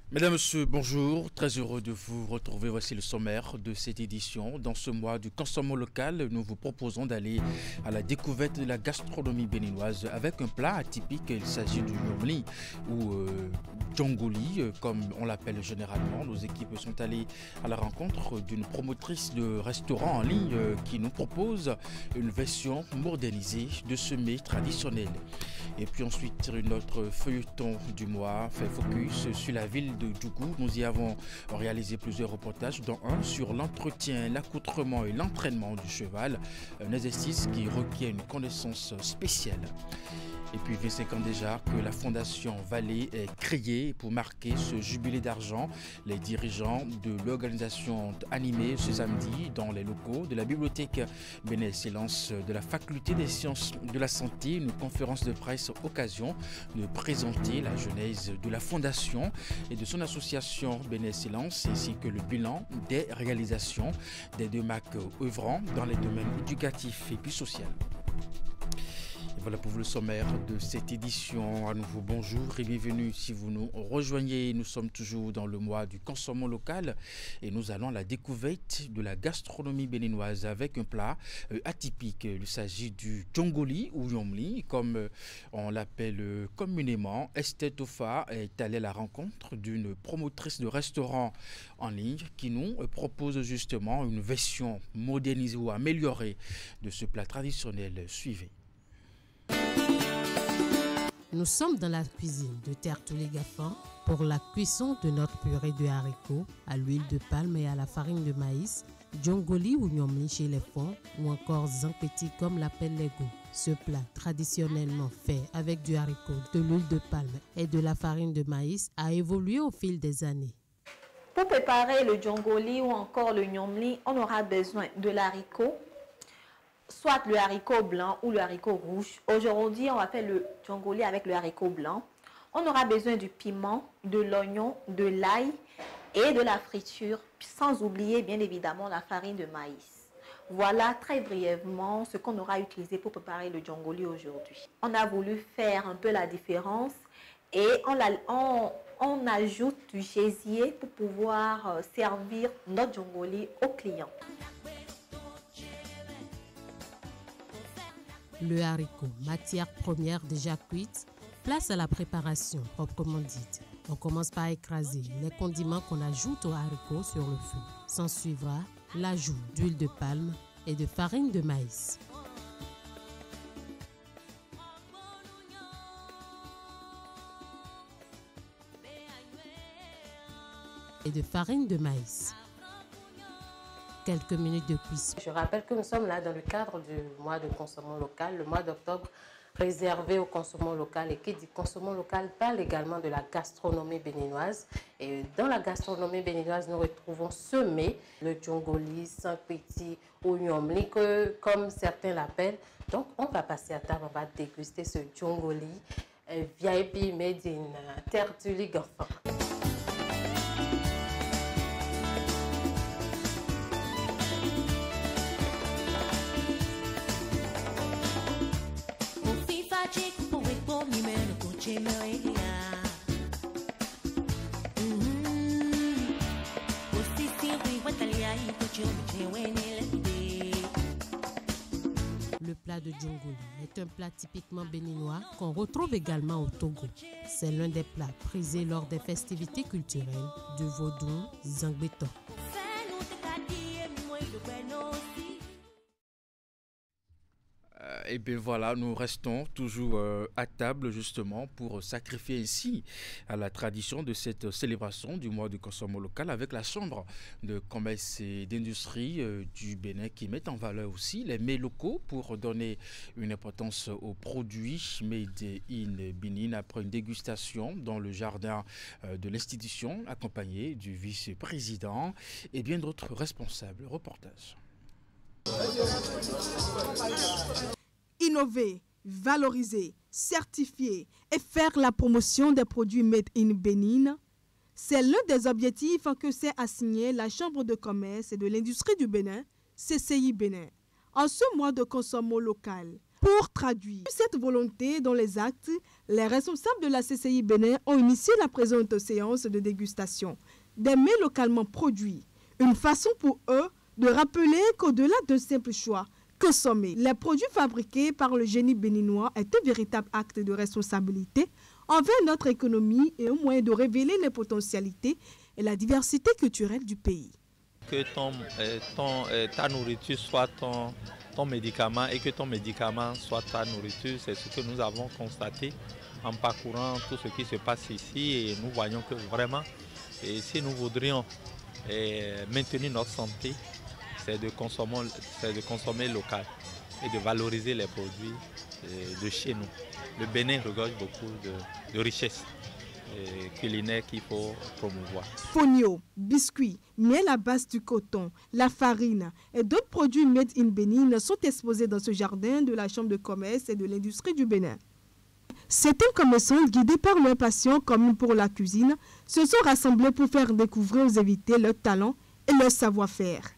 Mesdames, Messieurs, bonjour. Très heureux de vous retrouver. Voici le sommaire de cette édition. Dans ce mois du consommant local, nous vous proposons d'aller à la découverte de la gastronomie béninoise avec un plat atypique. Il s'agit du nyomli ou djongoli, comme on l'appelle généralement. Nos équipes sont allées à la rencontre d'une promotrice de restaurant en ligne qui nous propose une version modernisée de ce mets traditionnel. Et puis ensuite, notre feuilleton du mois fait focus sur la ville de Djougou. Nous y avons réalisé plusieurs reportages, dont un sur l'entretien, l'accoutrement et l'entraînement du cheval, un exercice qui requiert une connaissance spéciale. Et puis 25 ans déjà que la Fondation Vallée est créée pour marquer ce jubilé d'argent. Les dirigeants de l'organisation ont animé ce samedi dans les locaux de la bibliothèque Bénin Excellence de la Faculté des sciences de la santé une conférence de presse occasion de présenter la genèse de la Fondation et de son association Bénin Excellence ainsi que le bilan des réalisations des deux MAC œuvrant dans les domaines éducatifs et puis social. Voilà pour vous le sommaire de cette édition. À nouveau, bonjour et bienvenue si vous nous rejoignez. Nous sommes toujours dans le mois du consommant local et nous allons à la découverte de la gastronomie béninoise avec un plat atypique. Il s'agit du djongoli ou nyomli, comme on l'appelle communément. Esther Tofa est allée à la rencontre d'une promotrice de restaurant en ligne qui nous propose justement une version modernisée ou améliorée de ce plat traditionnel. Suivez. Nous sommes dans la cuisine de Tertulé Gaffan pour la cuisson de notre purée de haricots à l'huile de palme et à la farine de maïs, djongoli ou nyomli chez les fonds ou encore zampeti comme l'appellent les goûts. Ce plat traditionnellement fait avec du haricot, de l'huile de palme et de la farine de maïs a évolué au fil des années. Pour préparer le djongoli ou encore le nyomli, on aura besoin de l'haricot, soit le haricot blanc ou le haricot rouge. Aujourd'hui, on va faire le djongoli avec le haricot blanc. On aura besoin du piment, de l'oignon, de l'ail et de la friture, sans oublier bien évidemment la farine de maïs. Voilà très brièvement ce qu'on aura utilisé pour préparer le djongoli aujourd'hui. On a voulu faire un peu la différence et on ajoute du gésier pour pouvoir servir notre djongoli aux clients. Le haricot, matière première déjà cuite, place à la préparation proprement dite. On commence par écraser les condiments qu'on ajoute au haricot sur le feu. S'en suivra l'ajout d'huile de palme et de farine de maïs. Quelques minutes de cuisson. Je rappelle que nous sommes là dans le cadre du mois de consommant local, le mois d'octobre réservé au consommant local. Et qui dit consommant local parle également de la gastronomie béninoise. Et dans la gastronomie béninoise, nous retrouvons ce mets, le djongoli, zampeti ou nyomli, comme certains l'appellent. Donc, on va passer à table, on va déguster ce djongoli VIP made in Tertulé Gaffan. Le plat de djongoli est un plat typiquement béninois qu'on retrouve également au Togo. C'est l'un des plats prisés lors des festivités culturelles du Vaudou Zangbeton. Et bien voilà, nous restons toujours à table justement pour sacrifier ici à la tradition de cette célébration du mois du consommant local avec la Chambre de commerce et d'industrie du Bénin qui met en valeur aussi les mets locaux pour donner une importance aux produits made in Benin après une dégustation dans le jardin de l'institution accompagné du vice-président et bien d'autres responsables. Reportage. Innover, valoriser, certifier et faire la promotion des produits made in Bénin, c'est l'un des objectifs que s'est assigné la Chambre de commerce et de l'industrie du Bénin, CCI Bénin. En ce mois de consommation local, Pour traduire cette volonté dans les actes, les responsables de la CCI Bénin ont initié la présente séance de dégustation des mets localement produits. Une façon pour eux de rappeler qu'au-delà d'un simple choix, consommer les produits fabriqués par le génie béninois est un véritable acte de responsabilité envers notre économie et un moyen de révéler les potentialités et la diversité culturelle du pays. Que ta nourriture soit ton médicament et que ton médicament soit ta nourriture, c'est ce que nous avons constaté en parcourant tout ce qui se passe ici et nous voyons que vraiment, si nous voudrions maintenir notre santé, c'est de consommer local et de valoriser les produits de chez nous. Le Bénin regorge beaucoup de richesses culinaires qu'il faut promouvoir. Fonio, biscuits, miel à base du coton, la farine et d'autres produits made in Bénin sont exposés dans ce jardin de la Chambre de commerce et de l'industrie du Bénin. Certains commerçants, guidés par leur passion commune pour la cuisine, se sont rassemblés pour faire découvrir aux invités leur talent et leur savoir-faire.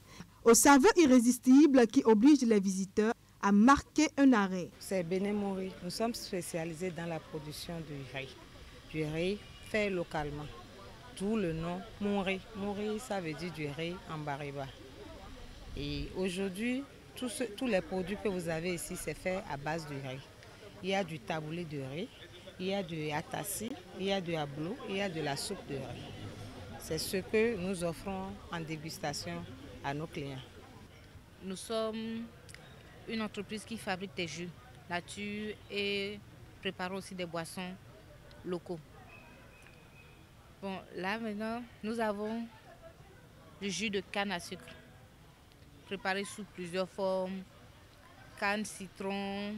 Aux saveurs irrésistibles qui obligent les visiteurs à marquer un arrêt. C'est Bénin Mori. Nous sommes spécialisés dans la production du riz. Du riz fait localement. D'où le nom Mori. Mori, ça veut dire du riz en bariba. Et aujourd'hui, tous les produits que vous avez ici, c'est fait à base de riz. Il y a du taboulé de riz, il y a du atassi, il y a du ablo, il y a de la soupe de riz. C'est ce que nous offrons en dégustation à nos clients. Nous sommes une entreprise qui fabrique des jus nature et prépare aussi des boissons locaux. Bon, là maintenant, nous avons le jus de canne à sucre, préparé sous plusieurs formes, canne citron,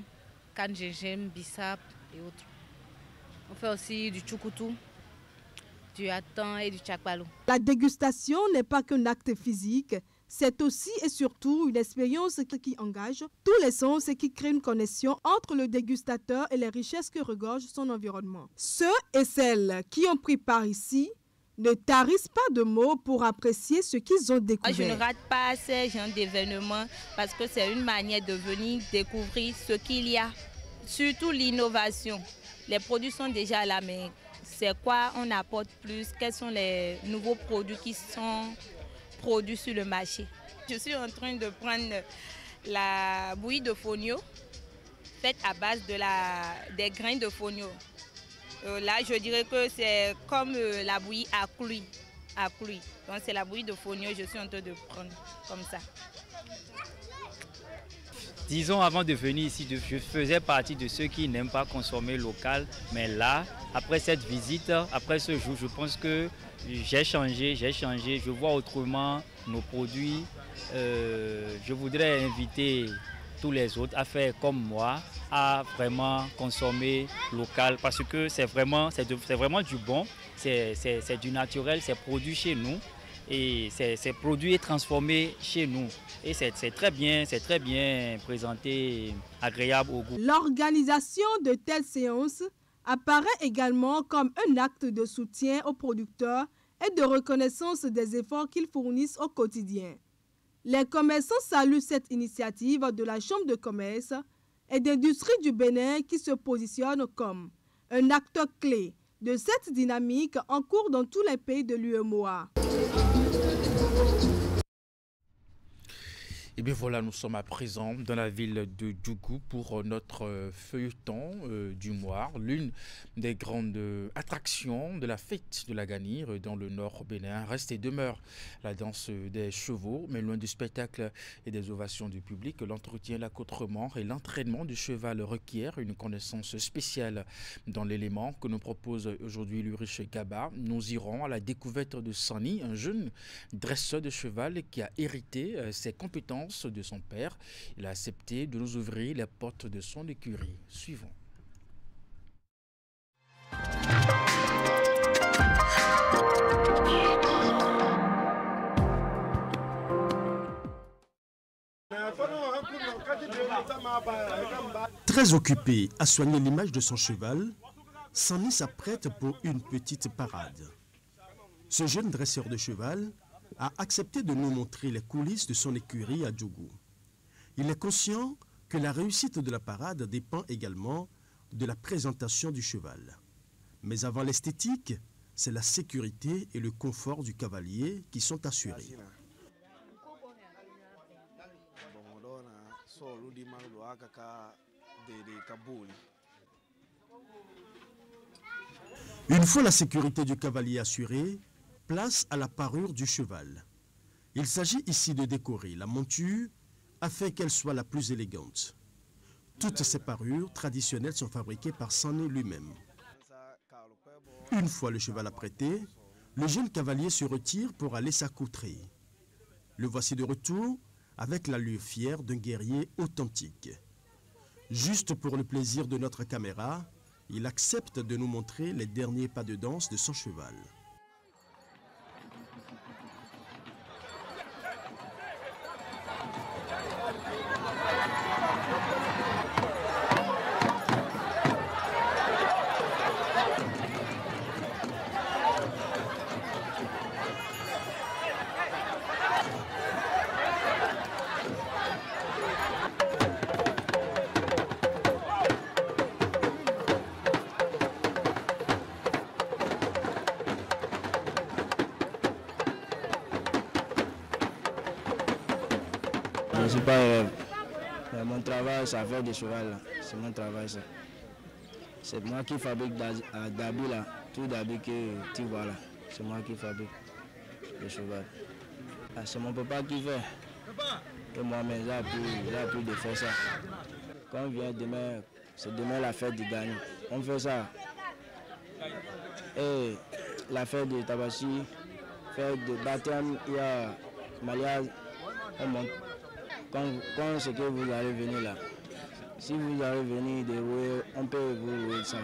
canne gingembre, bissap et autres. On fait aussi du tchoukoutou, du hatan et du tchakbalou. La dégustation n'est pas qu'un acte physique, c'est aussi et surtout une expérience qui engage tous les sens et qui crée une connexion entre le dégustateur et les richesses que regorge son environnement. Ceux et celles qui ont pris part ici ne tarissent pas de mots pour apprécier ce qu'ils ont découvert. Je ne rate pas ces genres d'événements parce que c'est une manière de venir découvrir ce qu'il y a, surtout l'innovation. Les produits sont déjà là, mais c'est quoi on apporte plus? Quels sont les nouveaux produits qui sont produits sur le marché? Je suis en train de prendre la bouillie de fonio faite à base des grains de fonio. Là, je dirais que c'est comme la bouillie à cuire. Donc c'est la bouillie de fonio, je suis en train de prendre comme ça. Disons, avant de venir ici, je faisais partie de ceux qui n'aiment pas consommer local. Mais là, après cette visite, après ce jour, je pense que j'ai changé. Je vois autrement nos produits. Je voudrais inviter tous les autres à faire comme moi, à vraiment consommer local parce que c'est vraiment du bon, c'est du naturel, c'est produit chez nous. Et c'est produit et transformé chez nous. Et c'est très bien présenté, agréable au goût. L'organisation de telles séances apparaît également comme un acte de soutien aux producteurs et de reconnaissance des efforts qu'ils fournissent au quotidien. Les commerçants saluent cette initiative de la Chambre de commerce et d'industrie du Bénin qui se positionne comme un acteur clé de cette dynamique en cours dans tous les pays de l'UEMOA. Et bien voilà, nous sommes à présent dans la ville de Djougou pour notre feuilleton du mois, l'une des grandes attractions de la fête de la Ganire dans le nord Bénin. Reste et demeure la danse des chevaux, mais loin du spectacle et des ovations du public, l'entretien, l'accoutrement et l'entraînement du cheval requiert une connaissance spéciale dans l'élément que nous propose aujourd'hui Ulrich Gaba. Nous irons à la découverte de Sani, un jeune dresseur de cheval qui a hérité ses compétences de son père. Il a accepté de nous ouvrir les portes de son écurie. Suivons. Très occupé à soigner l'image de son cheval, Sani s'apprête pour une petite parade. Ce jeune dresseur de cheval a accepté de nous montrer les coulisses de son écurie à Djougou. Il est conscient que la réussite de la parade dépend également de la présentation du cheval. Mais avant l'esthétique, c'est la sécurité et le confort du cavalier qui sont assurés. Une fois la sécurité du cavalier assurée, place à la parure du cheval. Il s'agit ici de décorer la monture afin qu'elle soit la plus élégante. Toutes ces parures traditionnelles sont fabriquées par Sani lui-même. Une fois le cheval apprêté, le jeune cavalier se retire pour aller s'accoutrer. Le voici de retour avec l'allure fière d'un guerrier authentique. Juste pour le plaisir de notre caméra, il accepte de nous montrer les derniers pas de danse de son cheval. Je ne suis pas élève. Mais mon travail, c'est faire des chevaux. C'est mon travail, ça. C'est moi qui fabrique d'habits là. Tout d'habits que tu vois là. C'est moi qui fabrique les chevaux. C'est mon papa qui fait. Et moi-même, j'ai appris de faire ça. Quand on vient demain, c'est demain la fête du gagnant. On fait ça. Et la fête de Tabaski, fête de baptême, il y a mariage, on monte. Quand c'est que vous allez venir là, si vous allez venir de louer, on peut vous louer ça.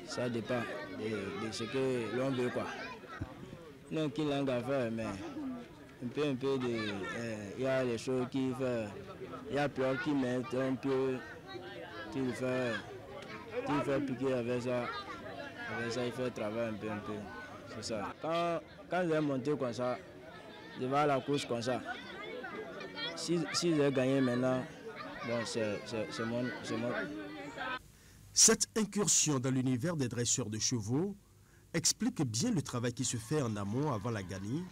Ça dépend de ce que l'on veut quoi. Non, qu'il a à faire, mais un peu il y a des choses qui font, il y a plusieurs qui mettent un peu, tu fais piquer avec ça, il fait travailler un peu, c'est ça. Quand j'ai monté comme ça, je vais à la course comme ça. Si j'ai gagné maintenant, bon, c'est mon... Cette incursion dans l'univers des dresseurs de chevaux explique bien le travail qui se fait en amont avant la Gani,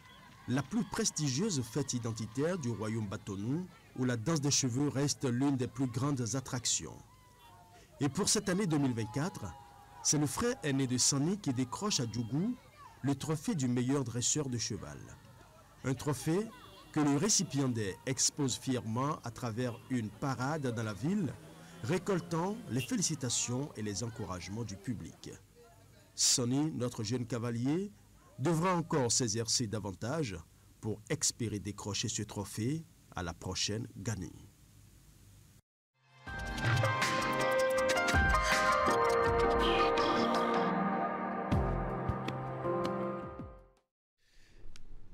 la plus prestigieuse fête identitaire du royaume Batonou, où la danse des cheveux reste l'une des plus grandes attractions. Et pour cette année 2024, c'est le frère aîné de Sani qui décroche à Djougou le trophée du meilleur dresseur de cheval. Un trophée que le récipiendaire expose fièrement à travers une parade dans la ville, récoltant les félicitations et les encouragements du public. Sani, notre jeune cavalier, devra encore s'exercer davantage pour espérer décrocher ce trophée à la prochaine Gani.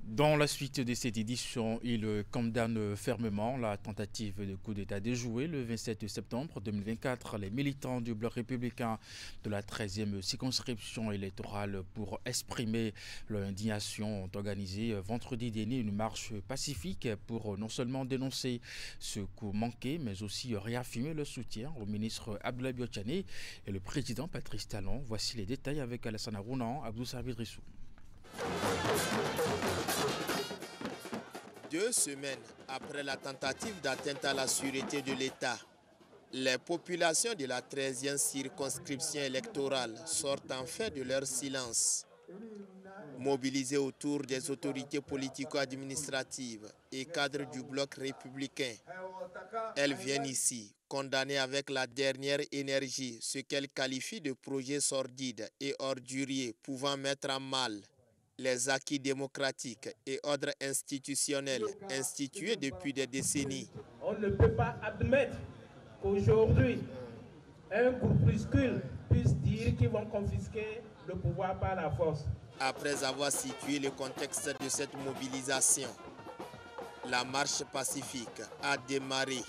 Dans la suite de cette édition, il condamne fermement la tentative de coup d'État déjouée le 27 septembre 2024. Les militants du Bloc républicain de la 13e circonscription électorale pour exprimer leur indignation ont organisé vendredi dernier une marche pacifique pour non seulement dénoncer ce coup manqué, mais aussi réaffirmer le soutien au ministre Abdoulaye Biotchane et le président Patrice Talon. Voici les détails avec Alassane Rounan, Abdou Savid Rissou. 2 semaines après la tentative d'atteinte à la sûreté de l'État, les populations de la 13e circonscription électorale sortent enfin de leur silence. Mobilisées autour des autorités politico-administratives et cadres du Bloc républicain, elles viennent ici condamner avec la dernière énergie ce qu'elles qualifient de projet sordide et ordurier pouvant mettre à mal les acquis démocratiques et ordres institutionnels institués depuis des décennies. On ne peut pas admettre qu'aujourd'hui, un groupuscule puisse dire qu'ils vont confisquer le pouvoir par la force. Après avoir situé le contexte de cette mobilisation, la marche pacifique a démarré.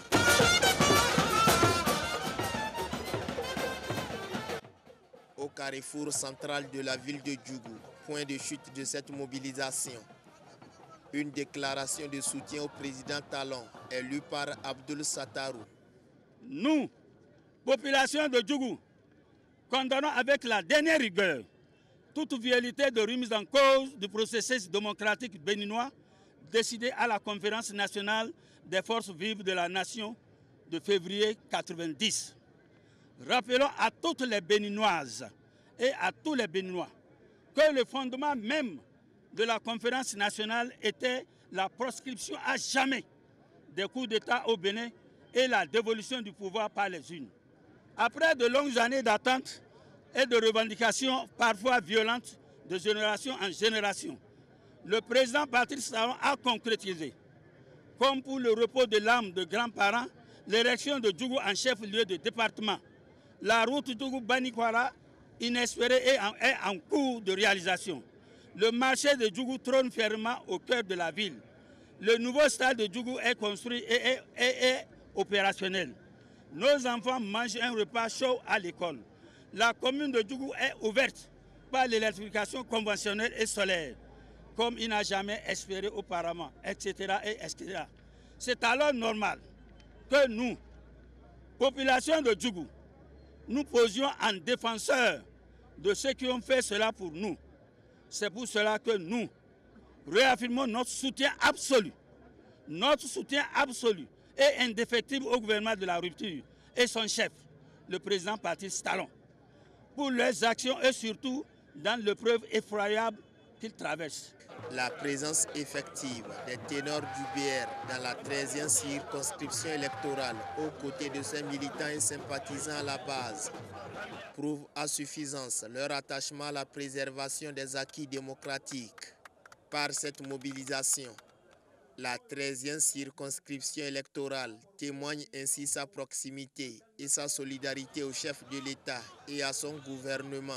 Au carrefour central de la ville de Djougou, point de chute de cette mobilisation. Une déclaration de soutien au président Talon est lue par Abdoul Sattarou, Nous, population de Djougou, condamnons avec la dernière rigueur toute velléité de remise en cause du processus démocratique béninois décidé à la conférence nationale des forces vives de la nation de février 1990. Rappelons à toutes les Béninoises et à tous les Béninois que le fondement même de la conférence nationale était la proscription à jamais des coups d'État au Bénin et la dévolution du pouvoir par les unes. Après de longues années d'attente et de revendications parfois violentes de génération en génération, le président Patrice Talon a concrétisé, comme pour le repos de l'âme de grands-parents, l'érection de Djougou en chef-lieu de département. La route Djougou-Banikwara, inespérée, est en cours de réalisation. Le marché de Djougou trône fermement au cœur de la ville. Le nouveau stade de Djougou est construit et est opérationnel. Nos enfants mangent un repas chaud à l'école. La commune de Djougou est ouverte par l'électrification conventionnelle et solaire, comme il n'a jamais espéré auparavant, etc. etc. C'est alors normal que nous, population de Djougou, nous posions en défenseurs de ceux qui ont fait cela pour nous. C'est pour cela que nous réaffirmons notre soutien absolu et indéfectible au gouvernement de la rupture et son chef, le président Patrice Talon, pour leurs actions et surtout dans l'épreuve effroyable qu'ils traversent. La présence effective des ténors du BR dans la 13e circonscription électorale aux côtés de ses militants et sympathisants à la base prouve à suffisance leur attachement à la préservation des acquis démocratiques. Par cette mobilisation, la 13e circonscription électorale témoigne ainsi sa proximité et sa solidarité au chef de l'État et à son gouvernement.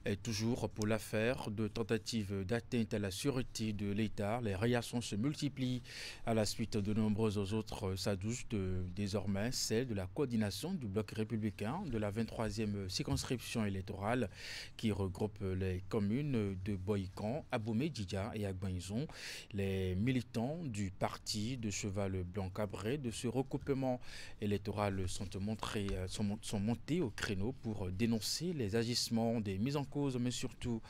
Et toujours pour l'affaire de tentative d'atteinte à la sûreté de l'État, les réactions se multiplient à la suite de nombreuses autres s'adouchent désormais celle de la coordination du bloc républicain de la 23e circonscription électorale qui regroupe les communes de Boïkan, Aboumé-Djidja et Agbanizon. Les militants du parti de Cheval Blanc-Cabré de ce recoupement électoral sont montés au créneau pour dénoncer les agissements des mises en cause, mais surtout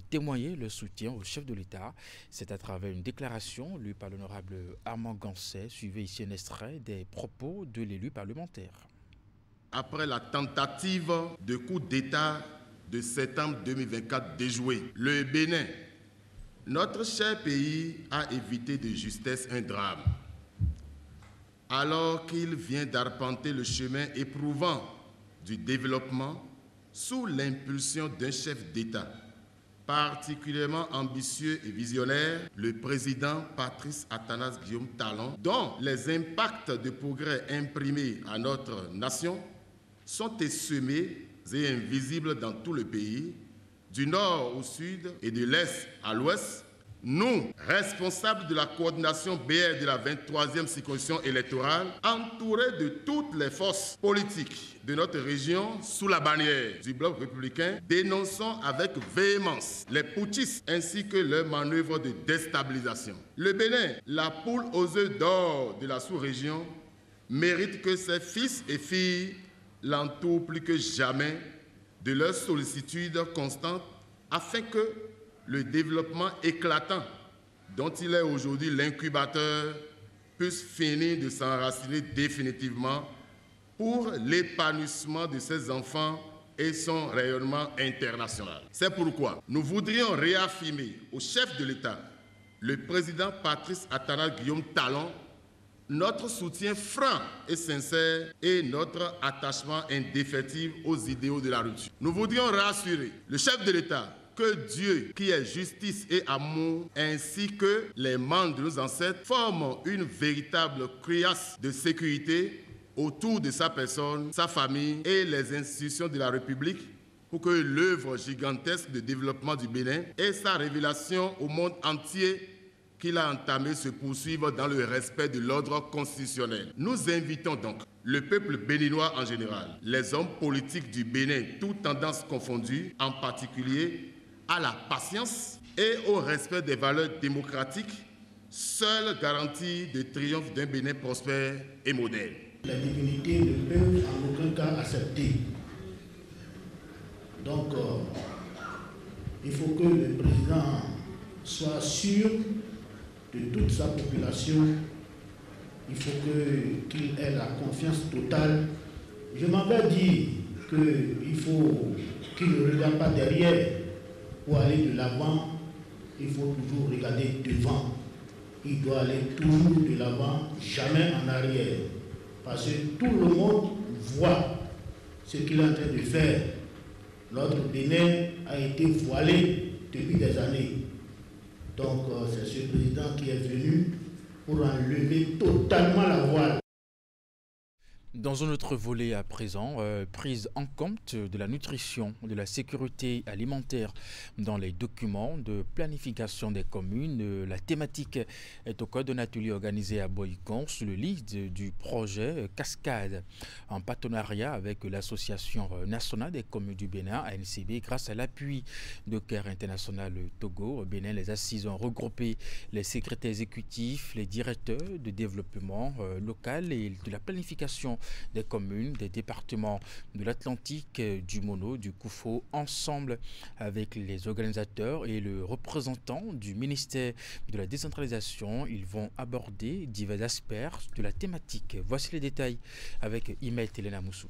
témoigner le soutien au chef de l'État. C'est à travers une déclaration lue par l'honorable Armand Gansset, suivi ici un extrait des propos de l'élu parlementaire. Après la tentative de coup d'État de septembre 2024 déjouée, le Bénin, notre cher pays, a évité de justesse un drame. Alors qu'il vient d'arpenter le chemin éprouvant du développement, sous l'impulsion d'un chef d'État particulièrement ambitieux et visionnaire, le président Patrice Athanase Guillaume Talon, dont les impacts de progrès imprimés à notre nation sont essemés et invisibles dans tout le pays, du nord au sud et de l'est à l'ouest. Nous, responsables de la coordination BR de la 23e circonscription électorale, entourés de toutes les forces politiques de notre région sous la bannière du bloc républicain, dénonçons avec véhémence les putschistes ainsi que leurs manœuvres de déstabilisation. Le Bénin, la poule aux œufs d'or de la sous-région, mérite que ses fils et filles l'entourent plus que jamais de leur sollicitude constante afin que le développement éclatant dont il est aujourd'hui l'incubateur puisse finir de s'enraciner définitivement pour l'épanouissement de ses enfants et son rayonnement international. C'est pourquoi nous voudrions réaffirmer au chef de l'État, le président Patrice Athanase Guillaume Talon, notre soutien franc et sincère et notre attachement indéfectible aux idéaux de la rupture. Nous voudrions rassurer le chef de l'État que Dieu, qui est justice et amour, ainsi que les membres de nos ancêtres, forment une véritable cuirasse de sécurité autour de sa personne, sa famille et les institutions de la République pour que l'œuvre gigantesque de développement du Bénin et sa révélation au monde entier qu'il a entamé se poursuivent dans le respect de l'ordre constitutionnel. Nous invitons donc le peuple béninois en général, les hommes politiques du Bénin, toutes tendances confondues, en particulier à la patience et au respect des valeurs démocratiques, seule garantie de triomphe d'un Bénin prospère et moderne. Les divinités ne peuvent en aucun cas accepter. Donc, il faut que le président soit sûr de toute sa population. Il faut qu'il ait la confiance totale. Je m'en vais dire qu'il faut qu'il ne regarde pas derrière pour aller de l'avant. Il faut toujours regarder devant. Il doit aller toujours de l'avant, jamais en arrière. Parce que tout le monde voit ce qu'il est en train de faire. Notre Bénin a été voilé depuis des années. Donc c'est ce président qui est venu pour enlever totalement la voile. Dans un autre volet à présent, prise en compte de la nutrition, de la sécurité alimentaire dans les documents de planification des communes. La thématique est au cœur d'un atelier organisé à Boycon sous le lead du projet Cascade, en partenariat avec l'Association nationale des communes du Bénin, ANCB, grâce à l'appui de CARE International Togo. Au Bénin, les assises ont regroupé les secrétaires exécutifs, les directeurs de développement local et de la planification des communes, des départements de l'Atlantique, du Mono, du Koufo, ensemble avec les organisateurs et le représentant du ministère de la décentralisation. Ils vont aborder divers aspects de la thématique. Voici les détails avec Imet Elena Moussou.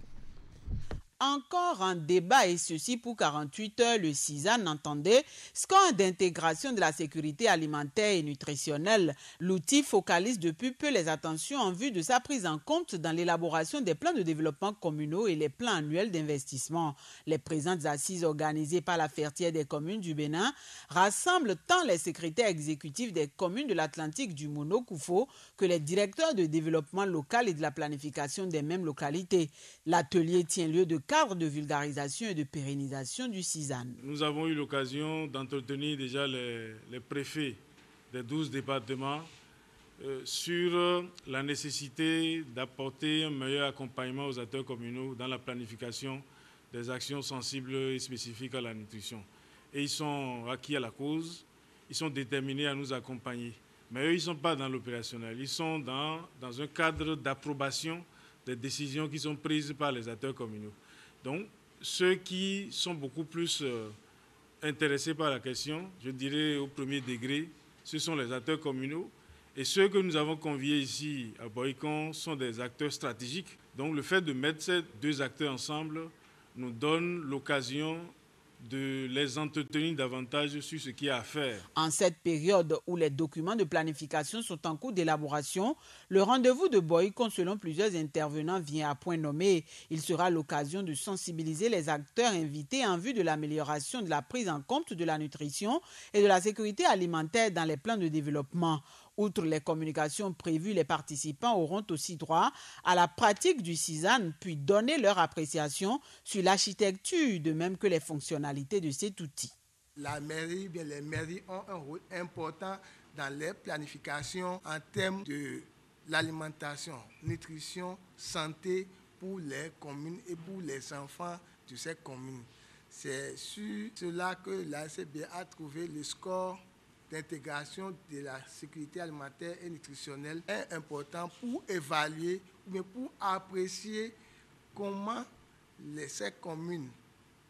Encore un débat, et ceci pour 48 heures, le CISAN entendait score d'intégration de la sécurité alimentaire et nutritionnelle. L'outil focalise depuis peu les attentions en vue de sa prise en compte dans l'élaboration des plans de développement communaux et les plans annuels d'investissement. Les présentes assises organisées par la Fertière des communes du Bénin rassemblent tant les secrétaires exécutifs des communes de l'Atlantique du Mono-Koufo que les directeurs de développement local et de la planification des mêmes localités. L'atelier tient lieu de cadre de vulgarisation et de pérennisation du CISAN. Nous avons eu l'occasion d'entretenir déjà les préfets des 12 départements sur la nécessité d'apporter un meilleur accompagnement aux acteurs communaux dans la planification des actions sensibles et spécifiques à la nutrition. Et ils sont acquis à la cause, ils sont déterminés à nous accompagner. Mais eux, ils ne sont pas dans l'opérationnel, ils sont dans un cadre d'approbation des décisions qui sont prises par les acteurs communaux. Donc, ceux qui sont beaucoup plus intéressés par la question, je dirais au premier degré, ce sont les acteurs communaux. Et ceux que nous avons conviés ici à Boycon sont des acteurs stratégiques. Donc, le fait de mettre ces deux acteurs ensemble nous donne l'occasion de les entretenir davantage sur ce qu'il y a à faire. En cette période où les documents de planification sont en cours d'élaboration, le rendez-vous de Boycon, selon plusieurs intervenants, vient à point nommé. Il sera l'occasion de sensibiliser les acteurs invités en vue de l'amélioration de la prise en compte de la nutrition et de la sécurité alimentaire dans les plans de développement. Outre les communications prévues, les participants auront aussi droit à la pratique du CISAN, puis donner leur appréciation sur l'architecture, de même que les fonctionnalités de cet outil. La mairie, bien les mairies ont un rôle important dans les planifications en termes de l'alimentation, nutrition, santé pour les communes et pour les enfants de ces communes. C'est sur cela que l'ACB a trouvé le score d'intégration de la sécurité alimentaire et nutritionnelle est important pour évaluer, mais pour apprécier comment ces communes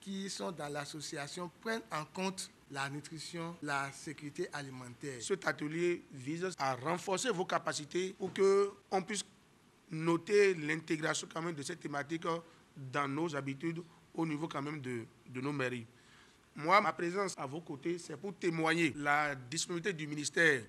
qui sont dans l'association prennent en compte la nutrition, la sécurité alimentaire. Cet atelier vise à renforcer vos capacités pour qu'on puisse noter l'intégration quand même de cette thématique dans nos habitudes au niveau quand même de nos mairies. Moi, ma présence à vos côtés, c'est pour témoigner la disponibilité du ministère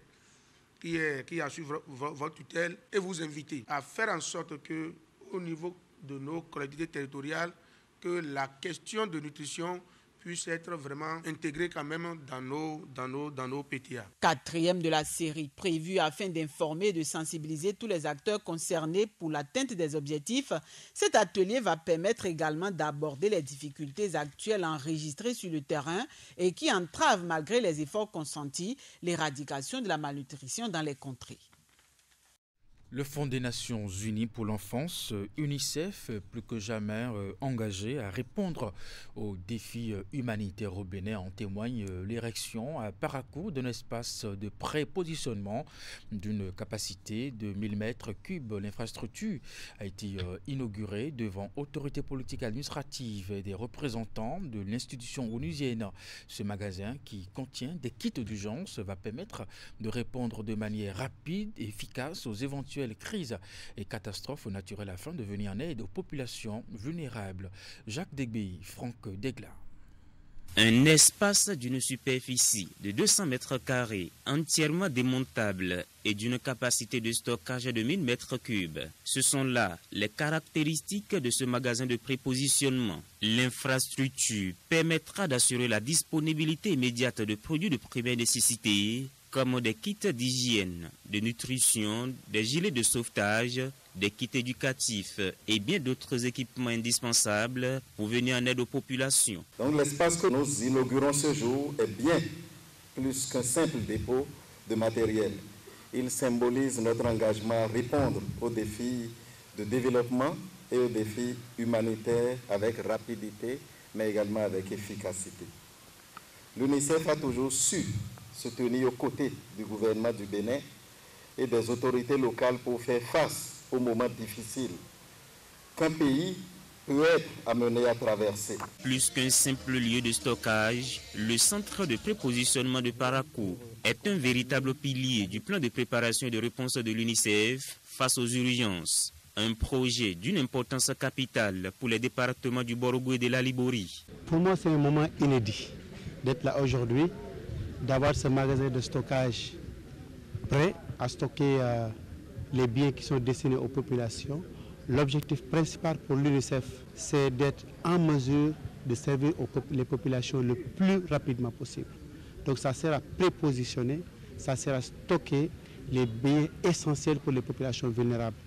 qui assure votre tutelle et vous inviter à faire en sorte que, au niveau de nos collectivités territoriales, que la question de nutrition puisse être vraiment intégrée quand même dans nos PTA. Quatrième de la série prévue afin d'informer et de sensibiliser tous les acteurs concernés pour l'atteinte des objectifs. Cet atelier va permettre également d'aborder les difficultés actuelles enregistrées sur le terrain et qui entravent, malgré les efforts consentis, l'éradication de la malnutrition dans les contrées. Le Fonds des Nations Unies pour l'enfance, UNICEF, plus que jamais engagé à répondre aux défis humanitaires au Bénin. En témoigne l'érection à Parakou d'un espace de pré-positionnement d'une capacité de 1000 mètres cubes. L'infrastructure a été inaugurée devant autorités politiques administratives et des représentants de l'institution onusienne. Ce magasin, qui contient des kits d'urgence, va permettre de répondre de manière rapide et efficace aux éventuelles crises et catastrophes naturelles afin de venir en aide aux populations vulnérables. Jacques Degbey, Franck Degla. Un espace d'une superficie de 200 mètres carrés, entièrement démontable et d'une capacité de stockage de 1000 mètres cubes. Ce sont là les caractéristiques de ce magasin de prépositionnement. L'infrastructure permettra d'assurer la disponibilité immédiate de produits de première nécessité, comme des kits d'hygiène, de nutrition, des gilets de sauvetage, des kits éducatifs et bien d'autres équipements indispensables pour venir en aide aux populations. Donc l'espace que nous inaugurons ce jour est bien plus qu'un simple dépôt de matériel. Il symbolise notre engagement à répondre aux défis de développement et aux défis humanitaires avec rapidité, mais également avec efficacité. L'UNICEF a toujours su se tenir aux côtés du gouvernement du Bénin et des autorités locales pour faire face aux moments difficiles qu'un pays peut être amené à traverser. Plus qu'un simple lieu de stockage, le centre de prépositionnement de Parakou est un véritable pilier du plan de préparation et de réponse de l'UNICEF face aux urgences. Un projet d'une importance capitale pour les départements du Borgou et de la Libori. Pour moi, c'est un moment inédit d'être là aujourd'hui, d'avoir ce magasin de stockage prêt à stocker les biens qui sont destinés aux populations. L'objectif principal pour l'UNICEF, c'est d'être en mesure de servir les populations le plus rapidement possible. Donc ça sert à prépositionner, ça sert à stocker les biens essentiels pour les populations vulnérables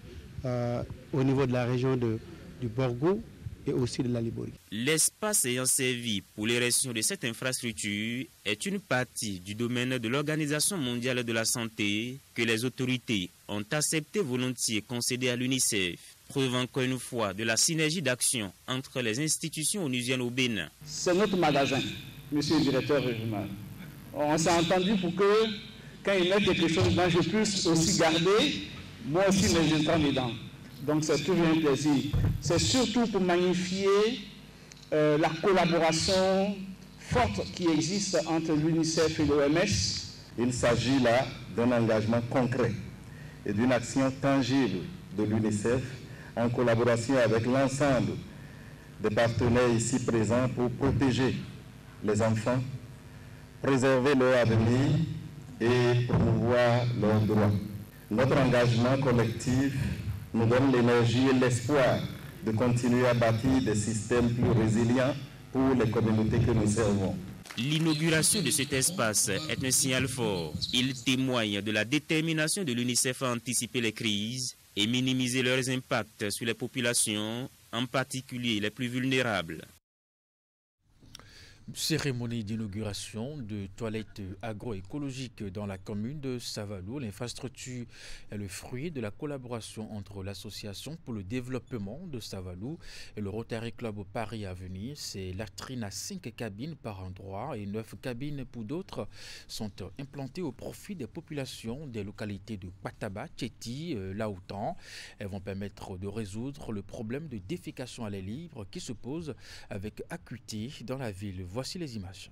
au niveau de la région du Borgou et aussi de la Libori. L'espace ayant servi pour l'érection de cette infrastructure est une partie du domaine de l'Organisation mondiale de la santé que les autorités ont accepté volontiers concéder à l'UNICEF. Preuve encore une fois de la synergie d'action entre les institutions onusiennes au Bénin. C'est notre magasin, monsieur le directeur régional. On s'est entendu pour que quand il met quelque chose dedans, je puisse aussi garder, moi aussi, mes intrants dedans. Donc c'est toujours un plaisir. C'est surtout pour magnifier la collaboration forte qui existe entre l'UNICEF et l'OMS. Il s'agit là d'un engagement concret et d'une action tangible de l'UNICEF en collaboration avec l'ensemble des partenaires ici présents pour protéger les enfants, préserver leur avenir et promouvoir leurs droits. Notre engagement collectif nous donne l'énergie et l'espoir de continuer à bâtir des systèmes plus résilients pour les communautés que nous servons. L'inauguration de cet espace est un signal fort. Il témoigne de la détermination de l'UNICEF à anticiper les crises et minimiser leurs impacts sur les populations, en particulier les plus vulnérables. Cérémonie d'inauguration de toilettes agroécologiques dans la commune de Savalou. L'infrastructure est le fruit de la collaboration entre l'association pour le développement de Savalou et le Rotary Club Paris Avenir. Ces latrines à 5 cabines par endroit et 9 cabines pour d'autres sont implantées au profit des populations des localités de Pataba, Tchéti, Laoutan. Elles vont permettre de résoudre le problème de défécation à l'air libre qui se pose avec acuité dans la ville. Voici les images.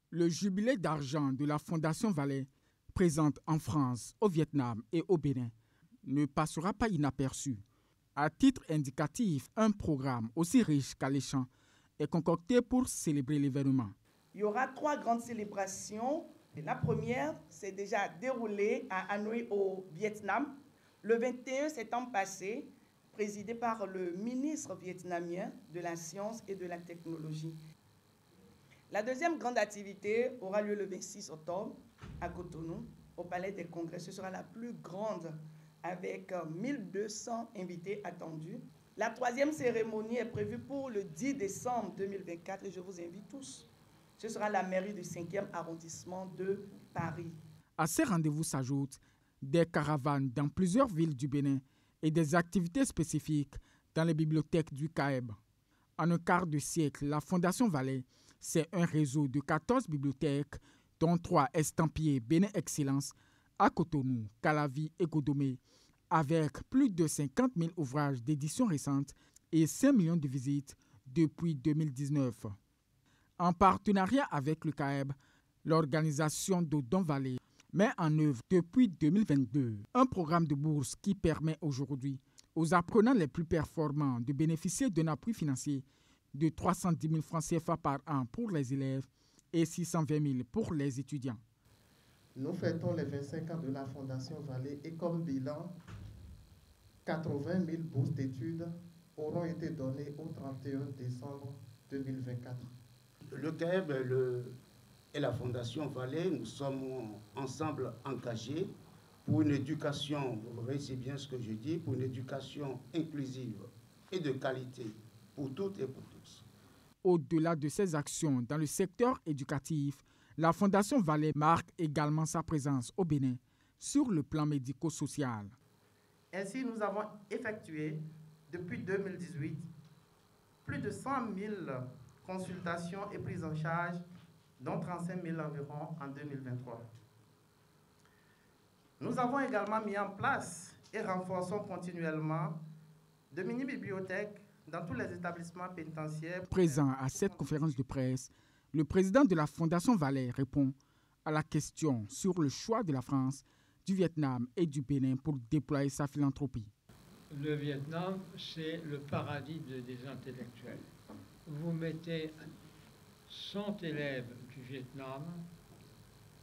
Le jubilé d'argent de la Fondation Valais, présente en France, au Vietnam et au Bénin, ne passera pas inaperçu. À titre indicatif, un programme aussi riche qu'alléchant est concocté pour célébrer l'événement. Il y aura 3 grandes célébrations. La première s'est déjà déroulée à Hanoi au Vietnam le 21 septembre passé, présidé par le ministre vietnamien de la Science et de la Technologie. La deuxième grande activité aura lieu le 26 octobre à Cotonou, au Palais des Congrès. Ce sera la plus grande avec 1200 invités attendus. La troisième cérémonie est prévue pour le 10 décembre 2024 et je vous invite tous. Ce sera la mairie du 5e arrondissement de Paris. À ces rendez-vous s'ajoutent des caravanes dans plusieurs villes du Bénin et des activités spécifiques dans les bibliothèques du CAEB. En un quart de siècle, la Fondation Vallée, c'est un réseau de 14 bibliothèques, dont 3 estampillées Bénin Excellence à Cotonou, Calavi et Godomé, avec plus de 50 000 ouvrages d'édition récente et 5 millions de visites depuis 2019. En partenariat avec le CAEB, l'organisation d'Odon Vallée met en œuvre depuis 2022 un programme de bourse qui permet aujourd'hui aux apprenants les plus performants de bénéficier d'un appui financier de 310 000 francs CFA par an pour les élèves et 620 000 pour les étudiants. Nous fêtons les 25 ans de la Fondation Vallée et comme bilan, 80 000 bourses d'études auront été données au 31 décembre 2024. Le CAEB et la Fondation Vallée, nous sommes ensemble engagés pour une éducation, vous voyez c'est bien ce que je dis, pour une éducation inclusive et de qualité pour toutes et pour tous. Au-delà de ses actions dans le secteur éducatif, la Fondation Vallée marque également sa présence au Bénin sur le plan médico-social. Ainsi, nous avons effectué, depuis 2018, plus de 100 000 consultations et prises en charge, dont 35 000 environ en 2023. Nous avons également mis en place et renforçons continuellement de mini-bibliothèques dans tous les établissements pénitentiaires. Présent à cette conférence de presse, le président de la Fondation Vallée répond à la question sur le choix de la France, du Vietnam et du Bénin pour déployer sa philanthropie. Le Vietnam, c'est le paradis des intellectuels. Vous mettez 100 élèves du Vietnam,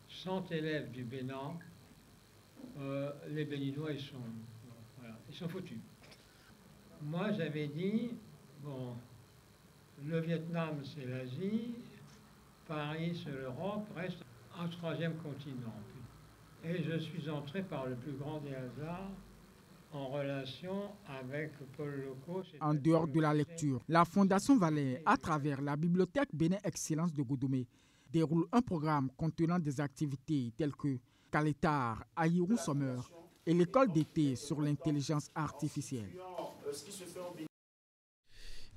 100 élèves du Bénin, les Béninois, ils sont foutus. Moi, j'avais dit, bon, le Vietnam, c'est l'Asie, Paris, c'est l'Europe, reste un troisième continent. Et je suis entré par le plus grand des hasards en relation avec Paul Locaux. En dehors de la lecture, la Fondation Vallée, à travers la Bibliothèque Bénin Excellence de Godomé, déroule un programme contenant des activités telles que Kaletar, Aïrou Sommer et l'école d'été sur l'intelligence artificielle.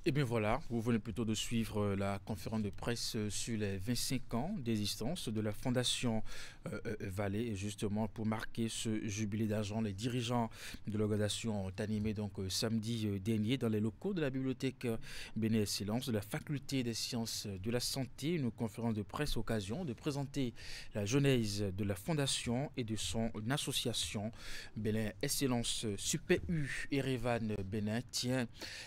Et bien voilà, vous venez plutôt de suivre la conférence de presse sur les 25 ans d'existence de la Fondation Vallée. Et justement, pour marquer ce jubilé d'argent, les dirigeants de l'organisation ont animé donc samedi dernier dans les locaux de la bibliothèque Bénin Excellence de la faculté des sciences de la santé une conférence de presse occasion de présenter la genèse de la Fondation et de son association. Bénin Excellence Super U Erevan Bénin tient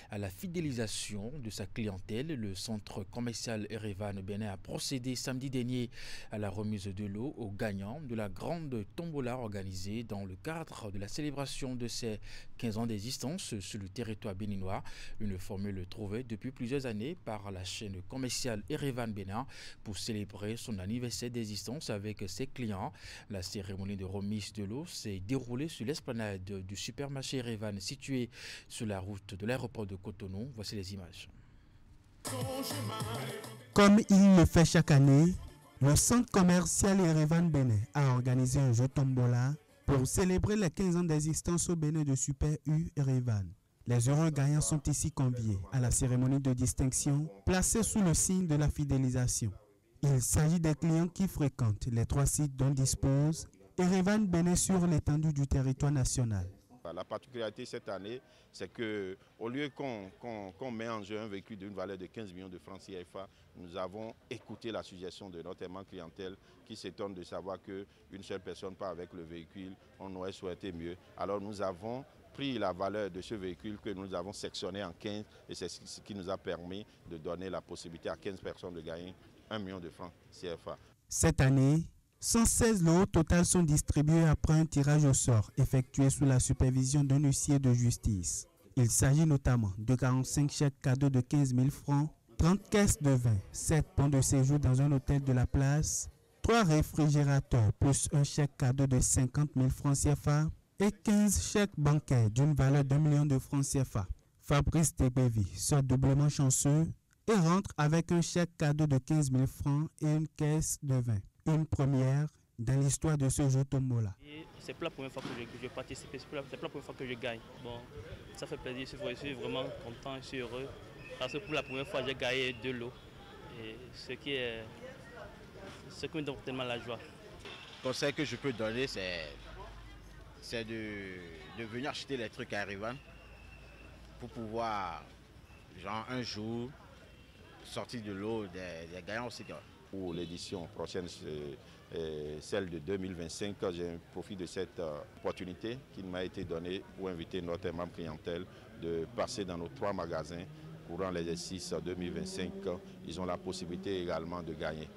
à la fidélisation de sa clientèle. Le centre commercial Erevan Bénin a procédé samedi dernier à la remise de lot aux gagnants de la grande tombola organisée dans le cadre de la célébration de ses 15 ans d'existence sur le territoire béninois. Une formule trouvée depuis plusieurs années par la chaîne commerciale Erevan Bénin pour célébrer son anniversaire d'existence avec ses clients. La cérémonie de remise de lot s'est déroulée sur l'esplanade du supermarché Erevan situé sur la route de l'aéroport de Cotonou. Voici les images. Comme il le fait chaque année, le centre commercial Erevan Bénin a organisé un jeu tombola pour célébrer les 15 ans d'existence au Bénin de Super U Erevan. Les heureux gagnants sont ici conviés à la cérémonie de distinction placée sous le signe de la fidélisation. Il s'agit des clients qui fréquentent les 3 sites dont dispose Erevan Bénin sur l'étendue du territoire national. La particularité cette année, c'est qu'au lieu qu'on met en jeu un véhicule d'une valeur de 15 millions de francs CFA, nous avons écouté la suggestion de notre aimant clientèle qui s'étonne de savoir qu'une seule personne part avec le véhicule, on aurait souhaité mieux. Alors nous avons pris la valeur de ce véhicule que nous avons sectionné en 15 et c'est ce qui nous a permis de donner la possibilité à 15 personnes de gagner 1 million de francs CFA. Cette année, 116 lots au total sont distribués après un tirage au sort effectué sous la supervision d'un huissier de justice. Il s'agit notamment de 45 chèques cadeaux de 15 000 francs, 30 caisses de vin, 7 bons de séjour dans un hôtel de la place, 3 réfrigérateurs plus un chèque cadeau de 50 000 francs CFA et 15 chèques bancaires d'une valeur d'1 million de francs CFA. Fabrice Tebévi sort doublement chanceux et rentre avec un chèque cadeau de 15 000 francs et une caisse de vin. Une première dans l'histoire de ce jeu tombola. C'est pas la première fois que je participe, c'est pas la première fois que je gagne. Bon, ça fait plaisir, je suis vraiment content, je suis heureux. Parce que pour la première fois, j'ai gagné 2 lots. Et ce qui me donne tellement la joie. Le conseil que je peux donner, c'est de venir acheter les trucs à Erevan pour pouvoir, genre un jour, sortir de l'eau des gagnants aussi. Pour l'édition prochaine, celle de 2025, j'ai profité de cette opportunité qui m'a été donnée pour inviter notre membre clientèle de passer dans nos 3 magasins courant l'exercice 2025. Ils ont la possibilité également de gagner.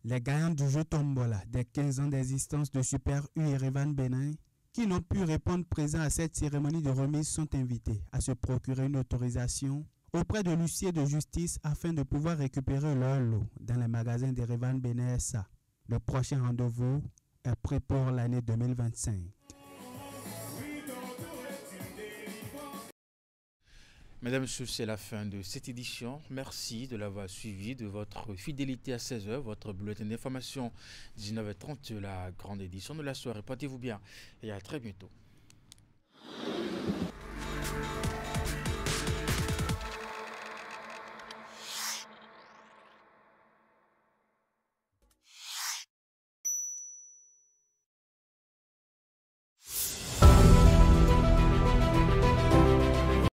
Les gagnants du jeu tombola des 15 ans d'existence de Super U Erevan Benin qui n'ont pu répondre présents à cette cérémonie de remise sont invités à se procurer une autorisation auprès de l'huissier de justice afin de pouvoir récupérer leur lot dans les magasins d'Erevan Benin SA. Le prochain rendez-vous est pris pour l'année 2025. Mesdames, Messieurs, c'est la fin de cette édition. Merci de l'avoir suivi, de votre fidélité à 16h, votre bulletin d'information 19h30, la grande édition de la soirée. Portez-vous bien et à très bientôt.